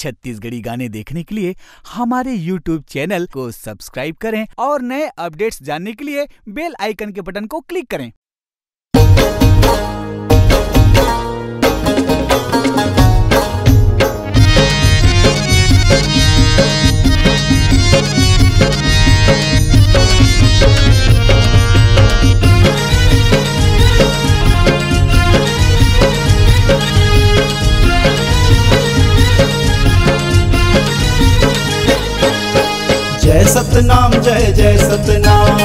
छत्तीसगढ़ी गाने देखने के लिए हमारे YouTube चैनल को सब्सक्राइब करें और नए अपडेट्स जानने के लिए बेल आइकन के बटन को क्लिक करें। जय सतनाम जय जय सतनाम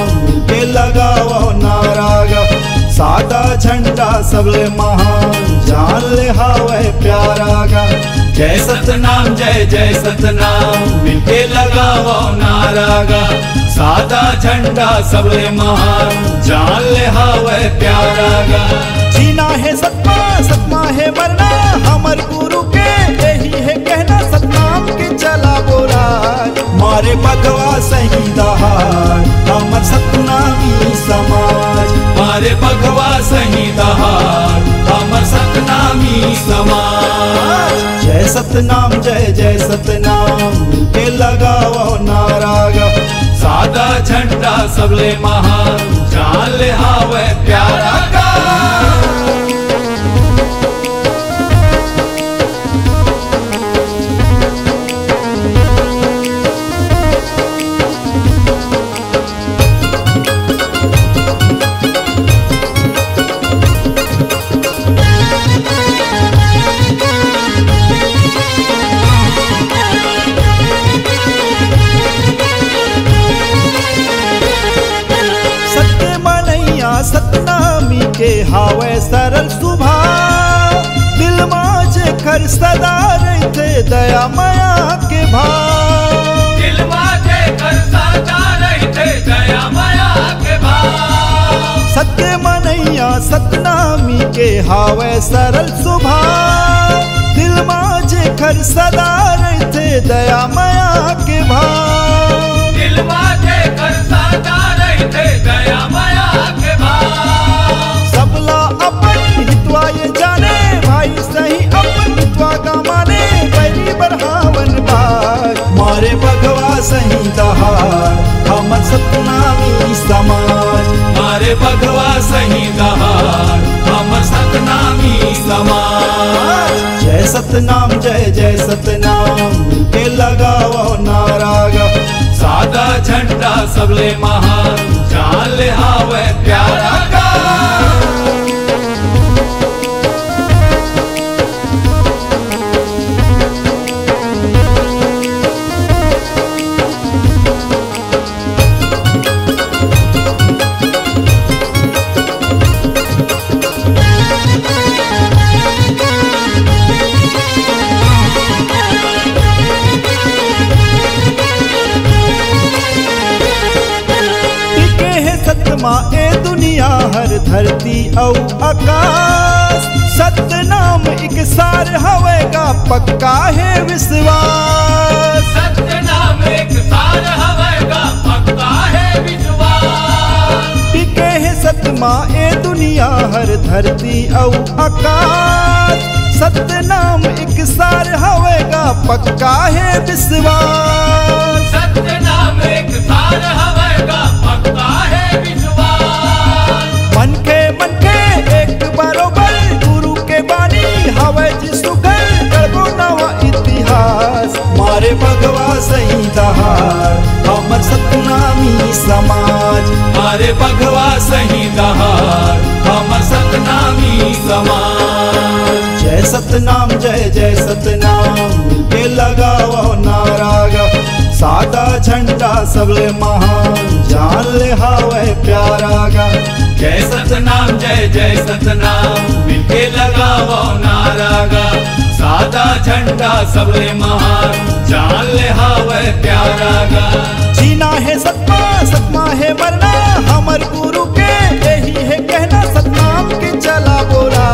के लगाओ नारागा, सादा झंडा सबले महान जान ले हावे प्यारा गा। जय सतनाम जय सतनाम मिलके लगाओ नारागा, सादा झंडा सबले महान जान ले हावे प्यारा गा। जीना है सतमा सतमा है मरना हमर गुरु के यही है कहना, सतनाम के चला बोला मारे भगवा सही दहाड़ हमर सतनामी समाज, मारे भगवा सही दहाड़ हमर सतनामी समाज। जय सतनाम के लगाओ नारागा, सादा झंडा सबले महान जान ले हावे प्यारा का। सतनामी के हावे सरल सुभाव, दिल माजे कर सदा रहते दया माया के भाव, दिल माजे कर सदा रहते दया माया के भाव। सत्य मनैया सतनामी के हावे सरल सुभाव, दिल माजे कर सदा रहते दया माया के भाव, दिल माजे कर सदा रहते दया माया के भाव। सबला अपन हितवा ये जाने भाई सही अपन हितवा का माने, बैरी बढ़ावन बाज मारे भगवा सही दहाड़ हमर सतनामी समाज, मारे भगवा सही दहाड़ हमर सतनामी समाज। जय सतनाम के लगाओ नारागा, सादा झंडा सबले महान जान ले हावे प्यारा का। सतमा ए दुनिया हर धरती औ आकाश, सतनाम एक सार हवेगा पक्का है विश्वास, सतनाम एक सार हवेगा पक्का है विश्वास। टिके है सतमा ए दुनिया हर धरती औ आकाश, सतनाम एक सार हवेगा पक्का है विश्वास, सतनाम एक सार हवेगा पक्का है विश्वास। मन के एक बरोबर गुरु के बानी हवे जिसु घर करबो नवा इतिहास, मारे भगवा सही दहाड़ हमर सतनामी समाज, मारे भगवा सही दहाड़ हमर सतनामी समाज। जय सतनाम के लगाओ नारागा, सादा झंडा सबले महान जान ले हावे प्यारा गा। जय सतनाम मिलके लगाओ नारागा, सादा झंडा सबले महान जान ले हावे प्यारा गा। जीना है सतमा है मरना हमर गुरु के यही है कहना, सतनाम के चला बोला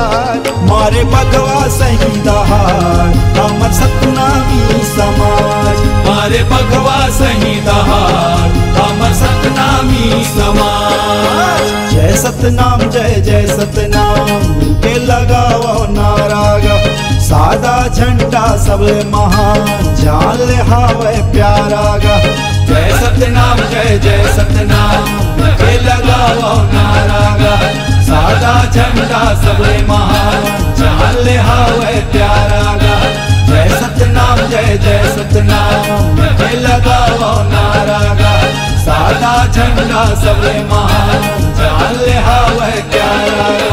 मारे भगवा सही दहाड़ हमर सतनामी समाज, मारे भगवा सही दहाड़ हमर सतनामी समाज। जय सतनाम के लगाओ नारागा, सादा झंडा सबले महान जान ले हावे प्यारा गा। जय सतनाम जय सतनाम के लगाओ नारा गा। सादा झंडा सबले महान जान ले हावे प्यारा गा। जय सतनाम जय सतनाम के लगाओ नारा गा। सादा झंडा सबले महान जान ले हावे प्यारा गा।